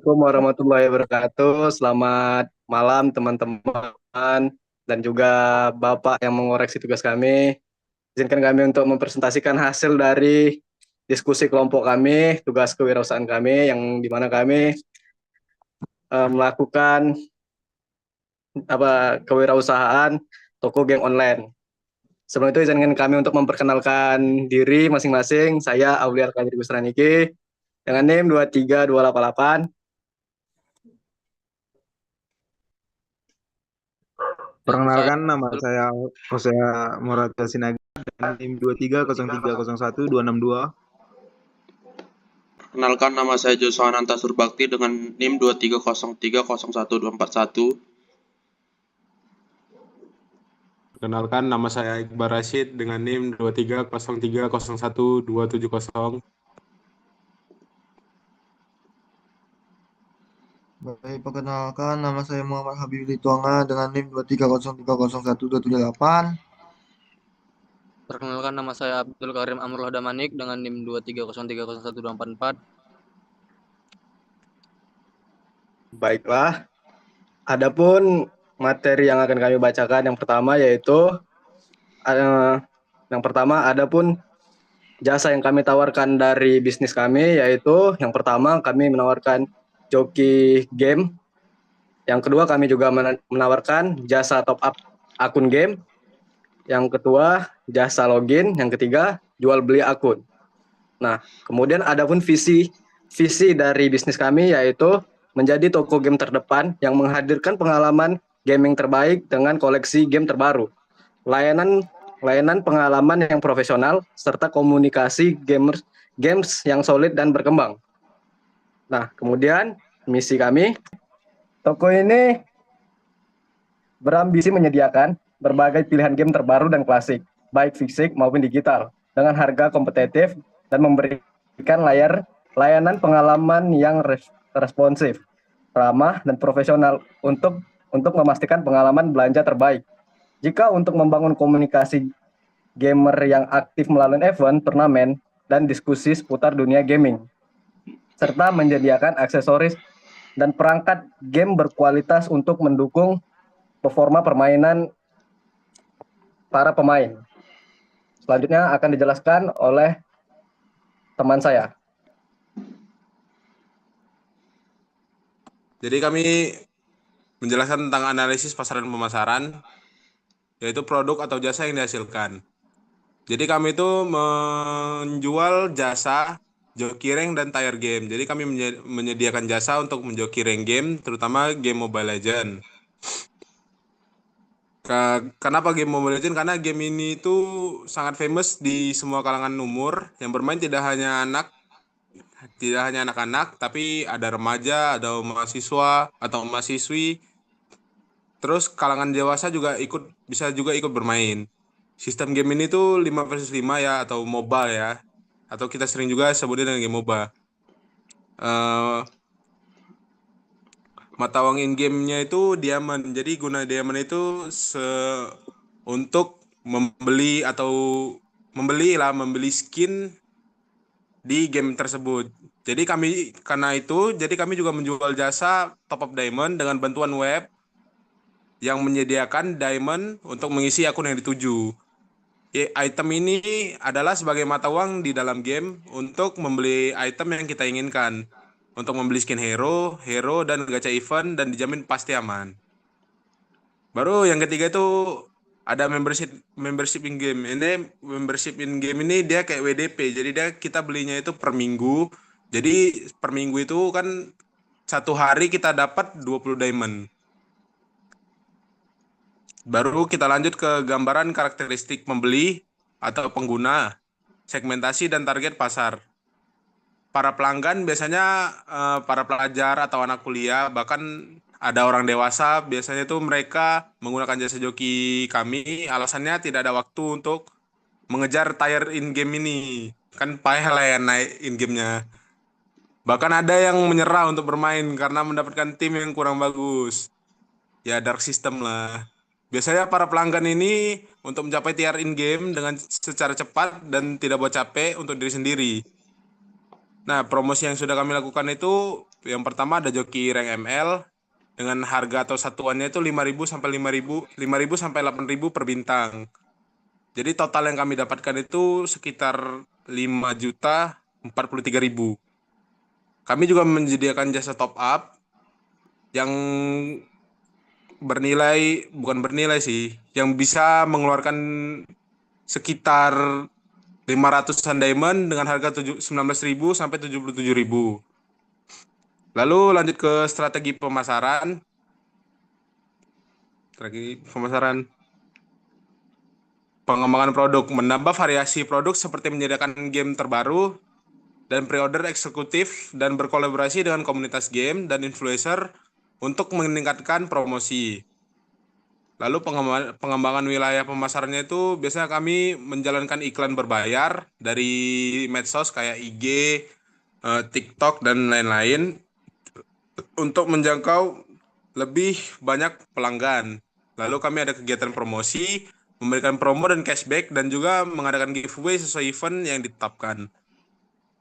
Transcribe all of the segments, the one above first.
Assalamualaikum warahmatullahi wabarakatuh. Selamat malam teman-teman dan juga Bapak yang mengoreksi tugas kami. Izinkan kami untuk mempresentasikan hasil dari diskusi kelompok kami, tugas kewirausahaan kami yang dimana kami melakukan kewirausahaan toko game online. Sebelum itu izinkan kami untuk memperkenalkan diri masing-masing. Saya Auliar Kadir Gusraniki dengan NIM 23288. Saya Perkenalkan, nama saya Hosea Morata Sinaga dengan NIM 2303011262. Perkenalkan, nama saya Joshua Ananta Surbakti dengan NIM 2303011241. Perkenalkan, nama saya Iqbal Rashid dengan NIM 2303011270. Baik, perkenalkan nama saya Muhammad Habib Lituanga dengan NIM 2303011278. Perkenalkan, nama saya Abdul Karim Amrullah Damanik dengan NIM 2303011244. Baiklah, adapun materi yang akan kami bacakan yang pertama yaitu adapun jasa yang kami tawarkan dari bisnis kami, yaitu yang pertama kami menawarkan joki game, yang kedua kami juga menawarkan jasa top up akun game, yang kedua jasa login, yang ketiga jual beli akun. Nah, kemudian adapun visi dari bisnis kami yaitu menjadi toko game terdepan yang menghadirkan pengalaman gaming terbaik dengan koleksi game terbaru, layanan pengalaman yang profesional, serta komunikasi games yang solid dan berkembang. Nah, kemudian misi kami, toko ini berambisi menyediakan berbagai pilihan game terbaru dan klasik, baik fisik maupun digital, dengan harga kompetitif dan memberikan layanan pengalaman yang responsif, ramah, dan profesional untuk memastikan pengalaman belanja terbaik. Jika untuk membangun komunikasi gamer yang aktif melalui event, turnamen, dan diskusi seputar dunia gaming, serta menyediakan aksesoris dan perangkat game berkualitas untuk mendukung performa permainan para pemain. Selanjutnya akan dijelaskan oleh teman saya. Jadi kami menjelaskan tentang analisis pasar dan pemasaran, yaitu produk atau jasa yang dihasilkan. Jadi kami itu menjual jasa joki rank dan tire game. Jadi kami menyediakan jasa untuk menjoki rank game, terutama game Mobile Legends. Kenapa game Mobile Legends? Karena game ini itu sangat famous di semua kalangan umur. Yang bermain tidak hanya anak-anak, tapi ada remaja, ada mahasiswa atau mahasiswi. Terus kalangan dewasa juga bisa ikut bermain. Sistem game ini tuh 5 versus 5 ya, atau MOBA ya. Atau kita sering juga sebutnya dengan game MOBA. Mata uang in-game-nya itu diamond. Jadi guna diamond itu untuk membeli skin di game tersebut. Jadi kami juga menjual jasa top up diamond dengan bantuan web yang menyediakan diamond untuk mengisi akun yang dituju. Item ini adalah sebagai mata uang di dalam game untuk membeli item yang kita inginkan. Untuk membeli skin hero, dan gacha event, dan dijamin pasti aman. Baru yang ketiga itu ada membership in game. Ini membership in game ini dia kayak WDP. Jadi kita belinya itu per minggu. Jadi per minggu itu kan satu hari kita dapat 20 diamond. Baru kita lanjut ke gambaran karakteristik pembeli atau pengguna, segmentasi dan target pasar. Para pelanggan biasanya para pelajar atau anak kuliah, bahkan ada orang dewasa, biasanya tuh mereka menggunakan jasa joki kami, alasannya tidak ada waktu untuk mengejar tier in-game ini. Kan payah lah ya naik in-game-nya. Bahkan ada yang menyerah untuk bermain karena mendapatkan tim yang kurang bagus. Ya dark system lah. Biasanya para pelanggan ini untuk mencapai tier in-game dengan secara cepat dan tidak buat capek untuk diri sendiri. Nah, promosi yang sudah kami lakukan itu yang pertama ada joki rank ML dengan harga atau satuannya itu 5.000 sampai 5.000 sampai 8.000 per bintang. Jadi total yang kami dapatkan itu sekitar 5.043.000. Kami juga menyediakan jasa top up yang bukan bernilai sih, yang bisa mengeluarkan sekitar 500-an diamond dengan harga 19.000 sampai 77.000. Lalu lanjut ke strategi pemasaran. Pengembangan produk, menambah variasi produk seperti menyediakan game terbaru dan pre-order eksekutif dan berkolaborasi dengan komunitas game dan influencer untuk meningkatkan promosi. Lalu pengembangan wilayah pemasarannya itu biasanya kami menjalankan iklan berbayar dari medsos kayak IG, TikTok, dan lain-lain untuk menjangkau lebih banyak pelanggan. Lalu kami ada kegiatan promosi, memberikan promo dan cashback, dan juga mengadakan giveaway sesuai event yang ditetapkan.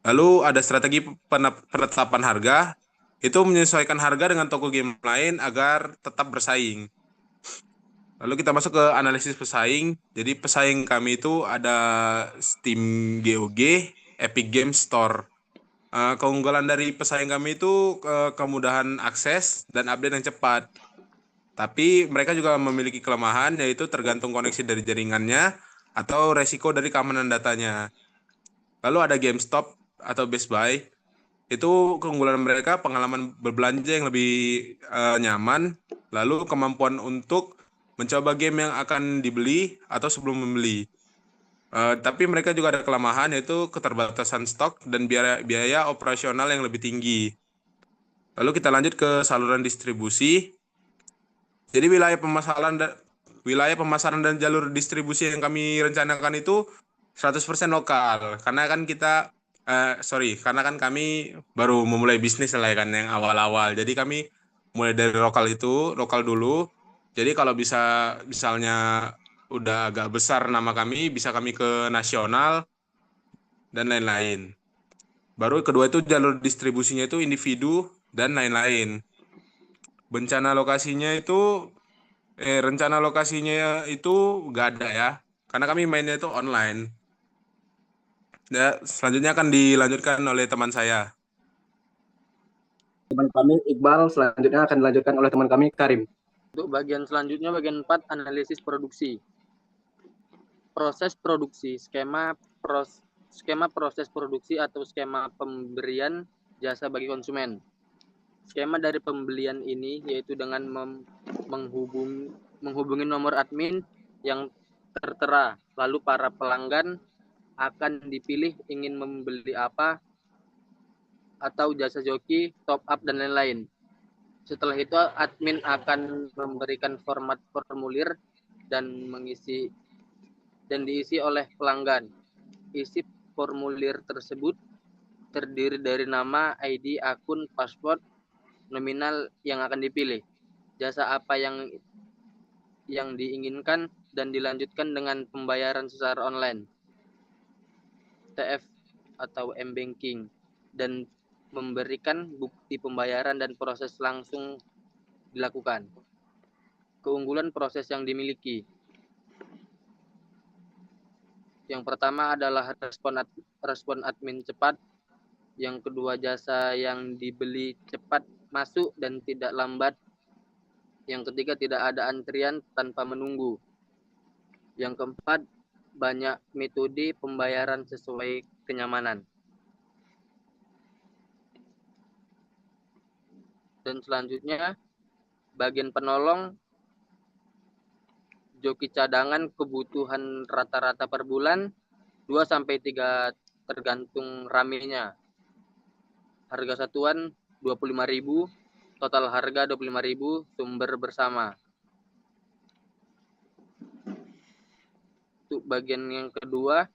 Lalu ada strategi penetapan harga, itu menyesuaikan harga dengan toko game lain agar tetap bersaing. Lalu kita masuk ke analisis pesaing. Jadi pesaing kami itu ada Steam GOG, Epic Games Store. Keunggulan dari pesaing kami itu kemudahan akses dan update yang cepat. Tapi mereka juga memiliki kelemahan, yaitu tergantung koneksi dari jaringannya atau resiko dari keamanan datanya. Lalu ada GameStop atau Best Buy. Itu keunggulan mereka pengalaman berbelanja yang lebih nyaman, lalu kemampuan untuk mencoba game yang akan dibeli atau sebelum membeli. Tapi mereka juga ada kelemahan, yaitu keterbatasan stok dan biaya operasional yang lebih tinggi. Lalu kita lanjut ke saluran distribusi. Jadi wilayah pemasaran dan jalur distribusi yang kami rencanakan itu 100% lokal. Karena kan karena kan kami baru memulai bisnis lah ya kan yang awal-awal. Jadi kami mulai dari lokal dulu. Jadi kalau misalnya udah agak besar nama kami, bisa kami ke nasional dan lain-lain. Baru kedua itu jalur distribusinya itu individu dan lain-lain. Rencana lokasinya itu nggak ada ya, karena kami mainnya itu online. Ya, selanjutnya akan dilanjutkan oleh teman saya. Teman kami Iqbal, selanjutnya akan dilanjutkan oleh teman kami Karim. Untuk bagian selanjutnya, bagian 4, analisis produksi. Proses produksi, skema proses produksi atau skema pemberian jasa bagi konsumen. Skema dari pembelian ini yaitu dengan menghubungi nomor admin yang tertera, lalu para pelanggan akan dipilih ingin membeli apa atau jasa joki, top up, dan lain-lain. Setelah itu admin akan memberikan format formulir dan diisi oleh pelanggan. Isi formulir tersebut terdiri dari nama, ID, akun, password, nominal yang akan dipilih, jasa apa yang diinginkan, dan dilanjutkan dengan pembayaran secara online, TF atau M-Banking, dan memberikan bukti pembayaran dan proses langsung dilakukan. Keunggulan proses yang dimiliki. Yang pertama adalah respon admin cepat. Yang kedua, jasa yang dibeli cepat masuk dan tidak lambat. Yang ketiga, tidak ada antrian tanpa menunggu. Yang keempat, banyak metode pembayaran sesuai kenyamanan. Dan selanjutnya, bagian penolong, joki cadangan kebutuhan rata-rata per bulan 2-3 tergantung ramenya. Harga satuan 25.000, total harga 25.000, sumber bersama. Untuk bagian yang kedua,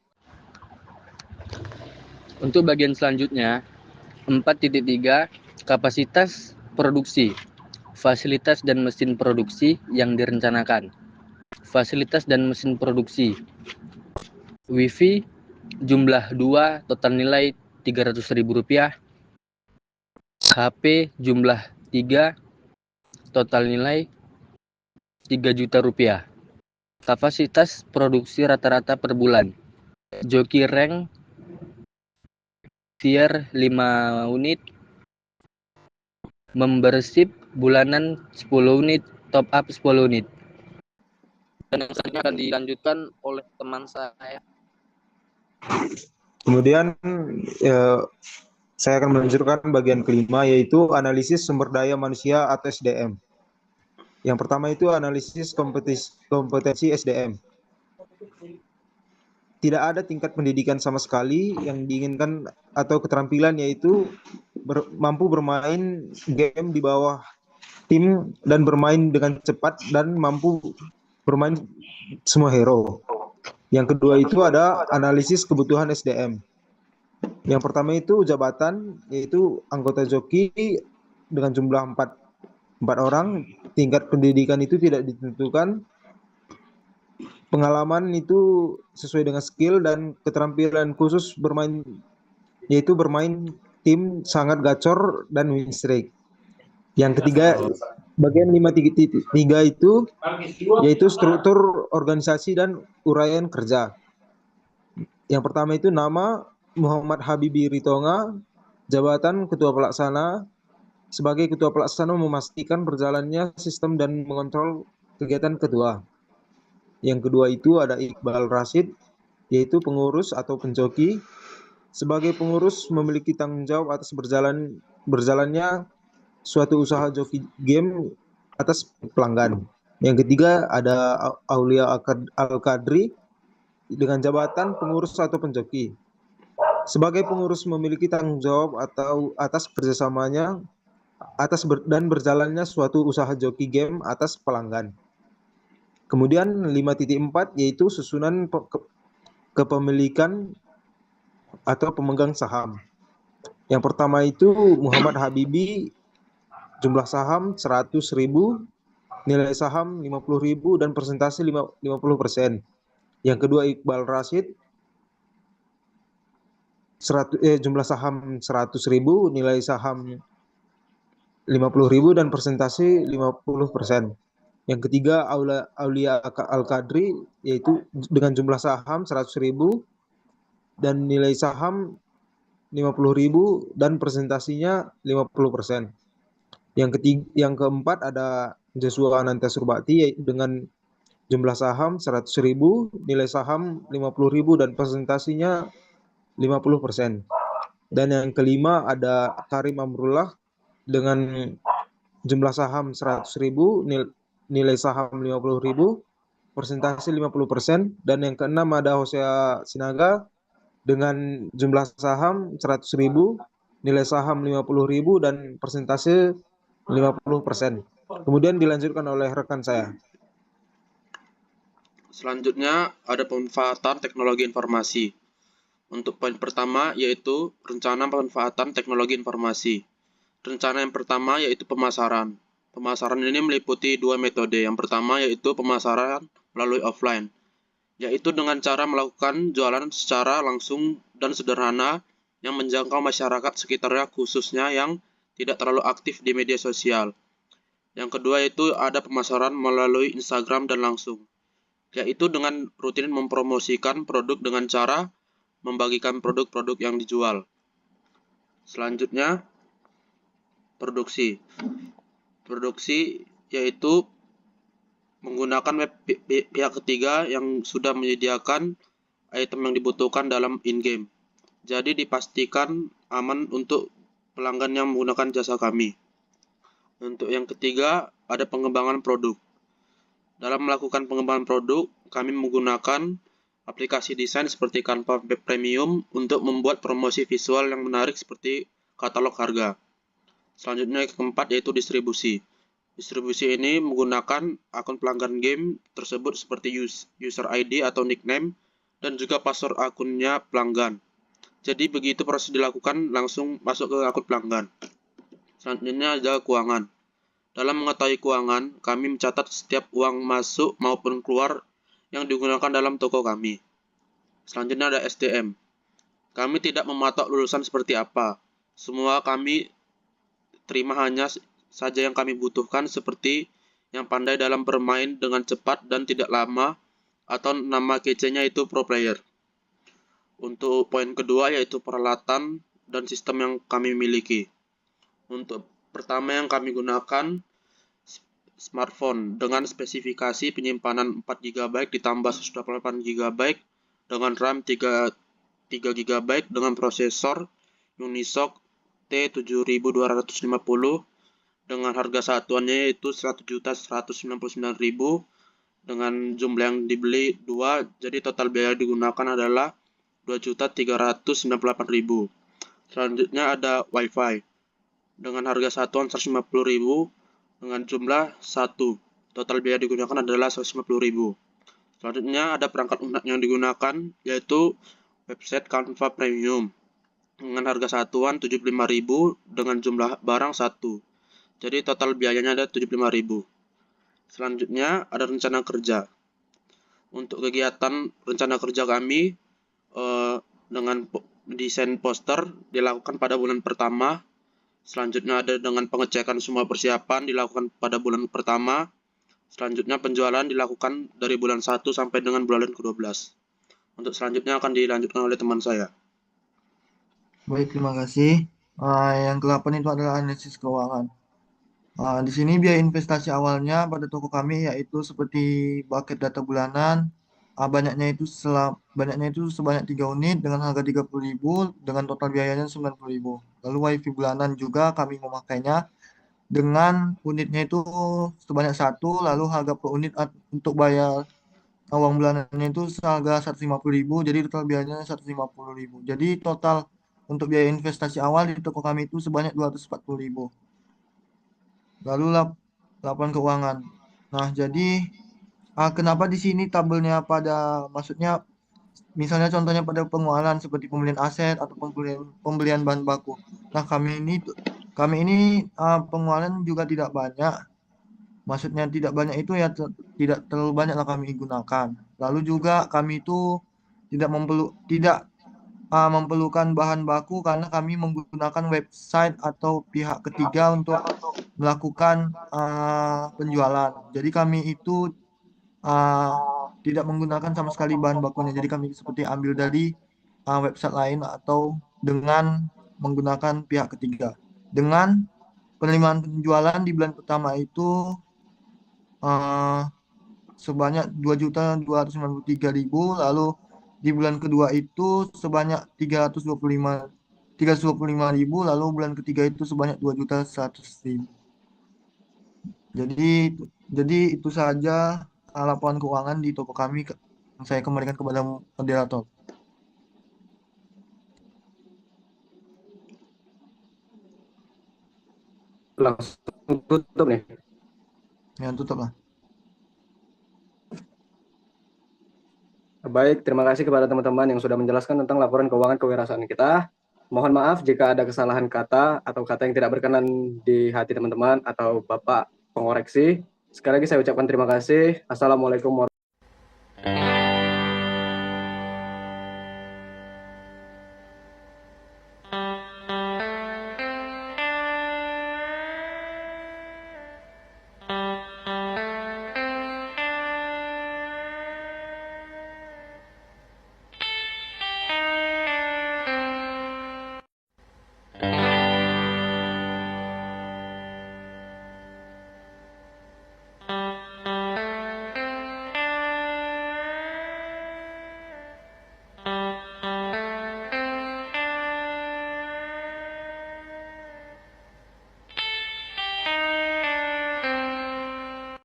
untuk bagian selanjutnya 4.3, kapasitas produksi, fasilitas dan mesin produksi yang direncanakan. Fasilitas dan mesin produksi, WiFi jumlah 2, total nilai Rp300.000, HP jumlah 3, total nilai Rp3 juta. Kapasitas produksi rata-rata per bulan. Joki rank tier 5 unit, membership bulanan 10 unit, top up 10 unit. Dan yang selanjutnya akan dilanjutkan oleh teman saya. Kemudian saya akan meluncurkan bagian kelima, yaitu analisis sumber daya manusia atau SDM. Yang pertama itu analisis kompetensi SDM. Tidak ada tingkat pendidikan sama sekali yang diinginkan atau keterampilan, yaitu mampu bermain game di bawah tim dan bermain dengan cepat dan mampu bermain semua hero. Yang kedua itu ada analisis kebutuhan SDM. Yang pertama itu jabatan, yaitu anggota joki dengan jumlah 4 orang. Tingkat pendidikan itu tidak ditentukan. Pengalaman itu sesuai dengan skill dan keterampilan khusus bermain, yaitu bermain tim sangat gacor dan win streak. Yang ketiga, bagian 5.3 itu yaitu struktur organisasi dan uraian kerja. Yang pertama itu nama Muhammad Habibi Ritonga, jabatan ketua pelaksana. Sebagai ketua pelaksana memastikan berjalannya sistem dan mengontrol kegiatan ketua. Yang kedua itu ada Iqbal Rashid, yaitu pengurus atau penjoki. Sebagai pengurus memiliki tanggung jawab atas berjalannya suatu usaha joki game atas pelanggan. Yang ketiga ada Aulia Al-Qadri dengan jabatan pengurus atau penjoki. Sebagai pengurus memiliki tanggung jawab atau atas kerjasamanya dan berjalannya suatu usaha joki game atas pelanggan. Kemudian 5.4 yaitu susunan kepemilikan atau pemegang saham. Yang pertama itu Muhammad Habibi, jumlah saham 100.000, nilai saham 50.000 dan persentase 50%. Yang kedua Iqbal Rashid, jumlah saham 100.000, nilai saham 50.000 dan persentase 50%. Yang ketiga Aulia Al-Qadri, yaitu dengan jumlah saham 100.000 dan nilai saham 50.000 dan presentasinya 50%. Yang keempat ada Joshua Ananta Surbakti dengan jumlah saham 100.000, nilai saham 50.000 dan presentasinya 50%. Dan yang kelima ada Karim Amrullah dengan jumlah saham 100.000, nilai saham 50.000, persentase 50%. Dan yang keenam ada Hosea Sinaga dengan jumlah saham 100.000, nilai saham 50.000 dan persentase 50%. Kemudian dilanjutkan oleh rekan saya. Selanjutnya ada pemanfaatan teknologi informasi. Untuk poin pertama yaitu rencana pemanfaatan teknologi informasi. Rencana yang pertama yaitu pemasaran. Pemasaran ini meliputi 2 metode. Yang pertama yaitu pemasaran melalui offline, yaitu dengan cara melakukan jualan secara langsung dan sederhana yang menjangkau masyarakat sekitarnya, khususnya yang tidak terlalu aktif di media sosial. Yang kedua yaitu ada pemasaran melalui Instagram dan langsung, yaitu dengan rutin mempromosikan produk dengan cara membagikan produk-produk yang dijual. Selanjutnya, produksi. Produksi yaitu menggunakan web pihak ketiga yang sudah menyediakan item yang dibutuhkan dalam in-game. Jadi dipastikan aman untuk pelanggan yang menggunakan jasa kami. Untuk yang ketiga, ada pengembangan produk. Dalam melakukan pengembangan produk, kami menggunakan aplikasi desain seperti Canva Premium untuk membuat promosi visual yang menarik seperti katalog harga. Selanjutnya yang keempat yaitu distribusi. Distribusi ini menggunakan akun pelanggan game tersebut seperti user ID atau nickname dan juga password akunnya pelanggan. Jadi begitu proses dilakukan langsung masuk ke akun pelanggan. Selanjutnya ada keuangan. Dalam mengetahui keuangan, kami mencatat setiap uang masuk maupun keluar yang digunakan dalam toko kami. Selanjutnya ada SDM. Kami tidak mematok lulusan seperti apa. Semua kami terima hanya saja yang kami butuhkan seperti yang pandai dalam bermain dengan cepat dan tidak lama atau nama kece-nya itu pro player. Untuk poin kedua yaitu peralatan dan sistem yang kami miliki. Untuk pertama yang kami gunakan smartphone dengan spesifikasi penyimpanan 4 GB ditambah 128 GB dengan RAM 3 GB dengan prosesor Unisoc T7250 dengan harga satuannya yaitu 100.199.000 dengan jumlah yang dibeli 2, jadi total biaya digunakan adalah 2.398.000. Selanjutnya ada WiFi dengan harga satuan 150.000 dengan jumlah 1. Total biaya digunakan adalah 150.000. Selanjutnya ada perangkat lunak yang digunakan yaitu website Canva Premium dengan harga satuan 75.000 dengan jumlah barang 1. Jadi total biayanya ada 75.000. Selanjutnya ada rencana kerja. Untuk kegiatan rencana kerja kami dengan desain poster dilakukan pada bulan pertama. Selanjutnya ada dengan pengecekan semua persiapan dilakukan pada bulan pertama. Selanjutnya penjualan dilakukan dari bulan 1 sampai dengan bulan ke-12. Untuk selanjutnya akan dilanjutkan oleh teman saya. Baik, terima kasih. Yang ke-8 itu adalah analisis keuangan. Di sini biaya investasi awalnya pada toko kami yaitu seperti bucket data bulanan, banyaknya itu sebanyak 3 unit dengan harga 30.000 dengan total biayanya 90.000. Lalu wifi bulanan juga kami memakainya dengan unitnya itu sebanyak 1, lalu harga per unit untuk bayar uang bulanannya itu seharga 150.000, jadi total biayanya 150.000. Jadi total untuk biaya investasi awal di toko kami itu sebanyak 240.000. Lalu laporan keuangan. Nah, jadi kenapa di sini tabelnya maksudnya misalnya contohnya pada pengeluaran seperti pembelian aset atau pembelian bahan baku. Nah, kami ini pengeluaran juga tidak banyak. Maksudnya tidak banyak itu ya tidak terlalu banyak lah kami gunakan. Lalu juga kami itu tidak memerlukan bahan baku karena kami menggunakan website atau pihak ketiga untuk melakukan penjualan. Jadi kami itu tidak menggunakan sama sekali bahan bakunya. Jadi kami seperti ambil dari website lain atau dengan menggunakan pihak ketiga. Dengan penerimaan penjualan di bulan pertama itu sebanyak 2.293.000, lalu di bulan kedua itu sebanyak 325.000, lalu bulan ketiga itu sebanyak 2.100.000. Jadi itu saja laporan keuangan di toko kami yang saya kembalikan kepada moderator. Langsung tutup nih. Ya, tutup lah. Baik, terima kasih kepada teman-teman yang sudah menjelaskan tentang laporan keuangan kewirausahaan kita. Mohon maaf jika ada kesalahan kata atau kata yang tidak berkenan di hati teman-teman atau Bapak pengoreksi. Sekali lagi saya ucapkan terima kasih. Assalamualaikum warahmatullahi wabarakatuh.